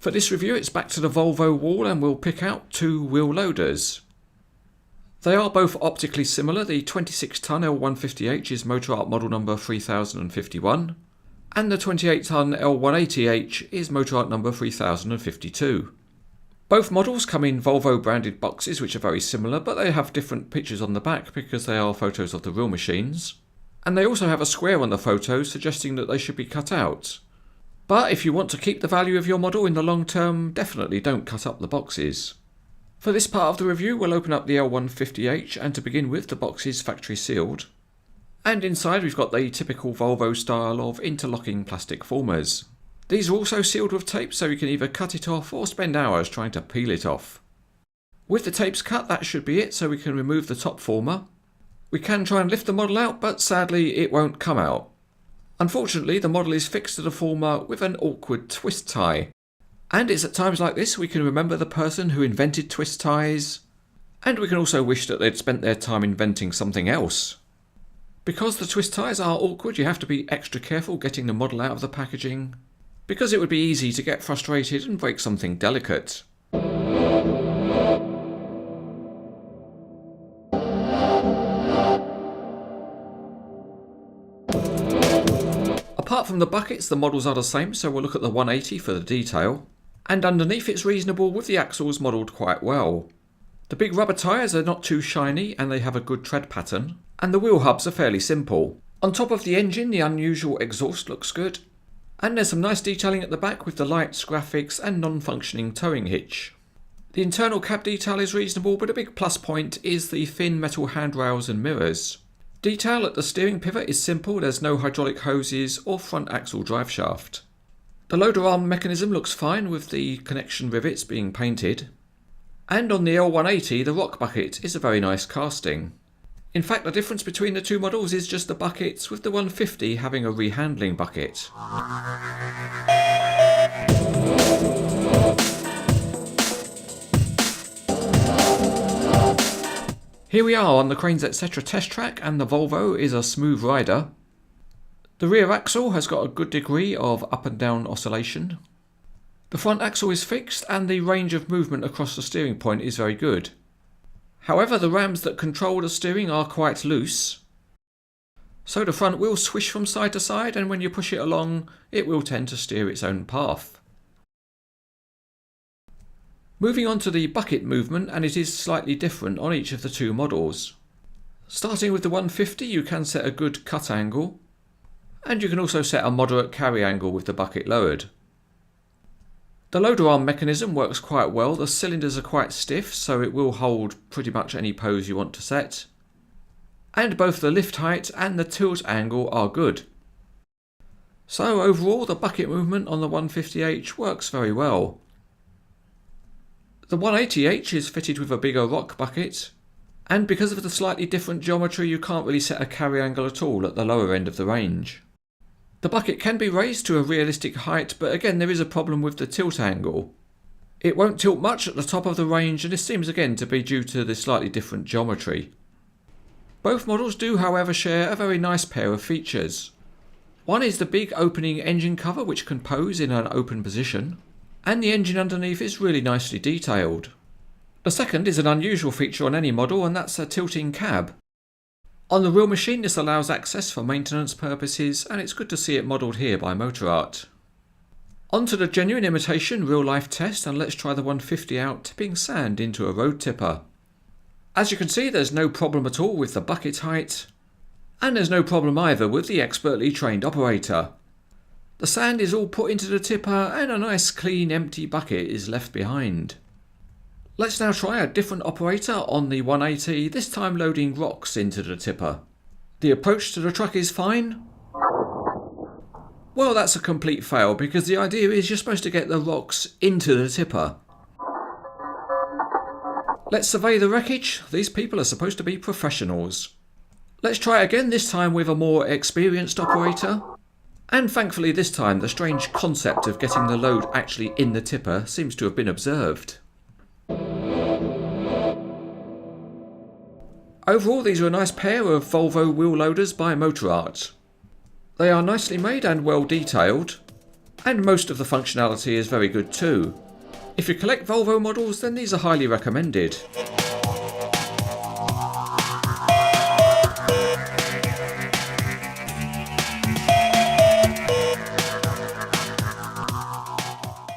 For this review it's back to the Volvo wall and we'll pick out two wheel loaders. They are both optically similar. The 26-ton L150H is Motorart model number 3051 and the 28-ton L180H is Motorart number 3052. Both models come in Volvo branded boxes which are very similar, but they have different pictures on the back because they are photos of the real machines. And they also have a square on the photos suggesting that they should be cut out. But if you want to keep the value of your model in the long term, definitely don't cut up the boxes. For this part of the review we'll open up the L150H, and to begin with the box is factory sealed. And inside we've got the typical Volvo style of interlocking plastic formers. These are also sealed with tape so you can either cut it off or spend hours trying to peel it off. With the tapes cut that should be it, so we can remove the top former. We can try and lift the model out, but sadly it won't come out. Unfortunately the model is fixed to the former with an awkward twist tie. And it's at times like this we can remember the person who invented twist ties, and we can also wish that they'd spent their time inventing something else. Because the twist ties are awkward, you have to be extra careful getting the model out of the packaging, because it would be easy to get frustrated and break something delicate. Apart from the buckets, the models are the same, so we'll look at the 180 for the detail. And underneath it's reasonable, with the axles modelled quite well. The big rubber tyres are not too shiny and they have a good tread pattern, and the wheel hubs are fairly simple. On top of the engine the unusual exhaust looks good, and there's some nice detailing at the back with the lights, graphics and non-functioning towing hitch. The internal cab detail is reasonable, but a big plus point is the thin metal handrails and mirrors. Detail at the steering pivot is simple, there's no hydraulic hoses or front axle drive shaft. The loader arm mechanism looks fine with the connection rivets being painted. And on the L180 the rock bucket is a very nice casting. In fact the difference between the two models is just the buckets, with the 150 having a rehandling bucket. Here we are on the Cranes Etc test track, and the Volvo is a smooth rider. The rear axle has got a good degree of up and down oscillation. The front axle is fixed and the range of movement across the steering point is very good. However, the rams that control the steering are quite loose, so the front will swish from side to side, and when you push it along it will tend to steer its own path. Moving on to the bucket movement, and it is slightly different on each of the two models. Starting with the 150 you can set a good cut angle, and you can also set a moderate carry angle with the bucket lowered. The loader arm mechanism works quite well. The cylinders are quite stiff, so it will hold pretty much any pose you want to set. And both the lift height and the tilt angle are good. So overall the bucket movement on the 150H works very well. The 180H is fitted with a bigger rock bucket, and because of the slightly different geometry you can't really set a carry angle at all at the lower end of the range. The bucket can be raised to a realistic height, but again there is a problem with the tilt angle. It won't tilt much at the top of the range, and this seems again to be due to the slightly different geometry. Both models do however share a very nice pair of features. One is the big opening engine cover which can pose in an open position, and the engine underneath is really nicely detailed. The second is an unusual feature on any model, and that's a tilting cab. On the real machine this allows access for maintenance purposes, and it's good to see it modelled here by Motorart. On to the genuine imitation real life test, and let's try the 150 out tipping sand into a road tipper. As you can see there's no problem at all with the bucket height, and there's no problem either with the expertly trained operator. The sand is all put into the tipper and a nice clean empty bucket is left behind. Let's now try a different operator on the 180, this time loading rocks into the tipper. The approach to the truck is fine. Well, that's a complete fail, because the idea is you're supposed to get the rocks into the tipper. Let's survey the wreckage. These people are supposed to be professionals. Let's try again, this time with a more experienced operator. And thankfully this time the strange concept of getting the load actually in the tipper seems to have been observed. Overall these are a nice pair of Volvo wheel loaders by Motorart. They are nicely made and well detailed, And most of the functionality is very good too. If you collect Volvo models, then these are highly recommended.